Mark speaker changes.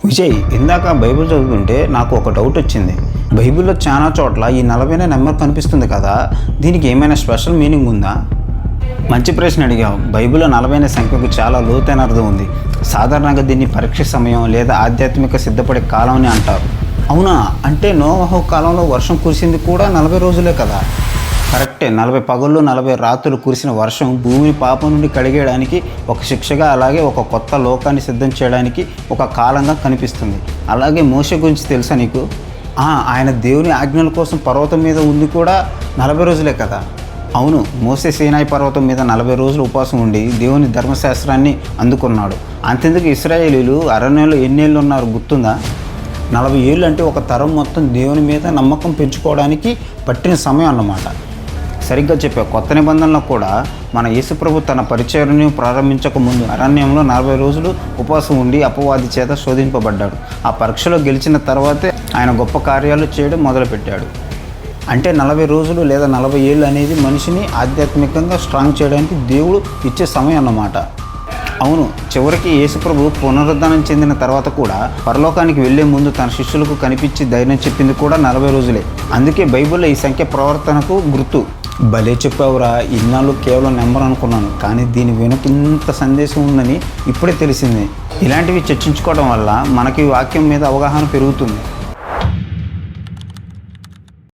Speaker 1: విజయ్, ఇందాక బైబిల్ చదువుతుంటే నాకు ఒక డౌట్ వచ్చింది. బైబిల్లో చాలా చోట్ల ఈ 40 నెంబర్ కనిపిస్తుంది కదా, దీనికి ఏమైనా స్పెషల్ మీనింగ్ ఉందా? మంచి ప్రశ్న అడిగావు. బైబిల్లో 40 సంఖ్యకు చాలా లోతైన అర్థం ఉంది. సాధారణంగా దీన్ని పరీక్ష సమయం లేదా ఆధ్యాత్మిక సిద్ధపడే కాలం అని అంటారు. అవునా? అంటే నోవహు కాలంలో వర్షం కురిసింది కూడా 40 రోజులే కదా? కరెక్టే. 40 పగళ్ళు 40 రాత్రులు కురిసిన వర్షం భూమిని పాపం నుండి కడిగేయడానికి ఒక శిక్షగా, అలాగే ఒక కొత్త లోకాన్ని సిద్ధం చేయడానికి ఒక కాలంగా కనిపిస్తుంది. అలాగే మోషే గురించి తెలుసా నీకు? ఆయన దేవుని ఆజ్ఞల కోసం పర్వతం మీద ఉంది కూడా 40 రోజులే కదా? అవును, మోసే సీనాయి పర్వతం మీద 40 రోజులు ఉపవాసం ఉండి దేవుని ధర్మశాస్త్రాన్ని అందుకున్నాడు. అంతెందుకు ఇశ్రాయేలీలు అరణ్యంలో ఎన్నేళ్ళు ఉన్నారు గుర్తుందా? 40 ఏళ్ళు అంటే ఒక తరం మొత్తం దేవుని మీద నమ్మకం పెంచుకోవడానికి పట్టిన సమయం అన్నమాట. సరిగ్గా చెప్పావు. కొత్త నిబంధనలో కూడా మన యేసుప్రభు తన పరిచర్యను ప్రారంభించక ముందు అరణ్యంలో 40 రోజులు ఉపవాసం ఉండి అపవాది చేత శోధింపబడ్డాడు. ఆ పరీక్షలో గెలిచిన తర్వాతే ఆయన గొప్ప కార్యాలు చేయడం మొదలుపెట్టాడు. అంటే 40 రోజులు లేదా 40 ఏళ్ళు అనేది మనిషిని ఆధ్యాత్మికంగా స్ట్రాంగ్ చేయడానికి దేవుడు ఇచ్చే సమయం అన్నమాట. అవును, చివరికి యేసుప్రభు పునరుద్ధానం చెందిన తర్వాత కూడా పరలోకానికి వెళ్లే ముందు తన శిష్యులకు కనిపించి ధైర్యం చెప్పింది కూడా 40 రోజులే. అందుకే బైబిల్లో ఈ సంఖ్య ప్రవర్తనకు గుర్తు. భలే చెప్పావురా. ఇన్నాళ్ళు కేవలం నెంబర్ అనుకున్నాను, కానీ దీని వెనుక ఇంత సందేశం ఉందని ఇప్పుడే తెలిసింది. ఇలాంటివి చర్చించుకోవడం వల్ల మనకి వాక్యం మీద అవగాహన పెరుగుతుంది.